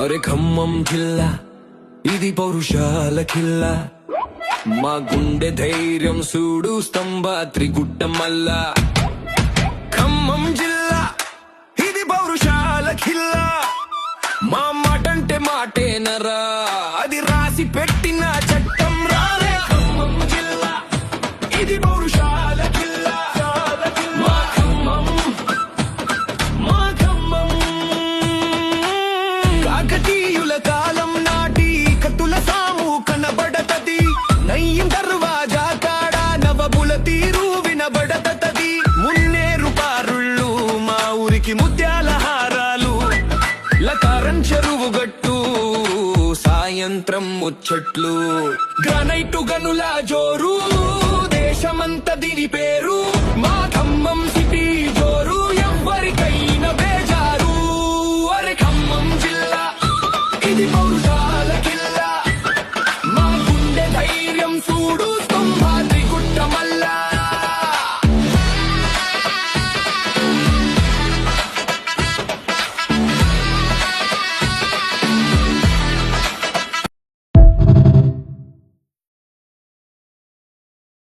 అరే ఖమ్మం జిల్లా ఇది పౌరుషాల కిల్లా, మా గుండె ధైర్యం సూడు స్తంభాద్రి గుట్ట మల్ల. ఖమ్మం జిల్లా ఇది పౌరుషాల కిల్లా, మా మాటంటే మాటేనరా, అది రాసి పెట్టిన చట్టం రాలే. ఖమ్మం జిల్లా ఇది పౌరుషాల కిల్లా, మా ఖమ్మం, మా ఖమ్మం. కాకతీయుల కాలం నాటి కత్తుల సాము కనబడతది, నయ్యం దర్వాజా కాడ నవబుల తీరు వినబడతది. మున్నేరు పారుళ్ళు మా ఊరికి ముత్యాల హారాలు, లకారం చెరువు గట్టు సాయంత్రం ముచ్చట్లు. గ్రానైటు గనుల జోరు దేశమంత దీని పేరు, మా ఖమ్మం సిటీ జోరు ఎవ్వరికైనా బేజారు. అరే ఖమ్మం జిల్లా ఇది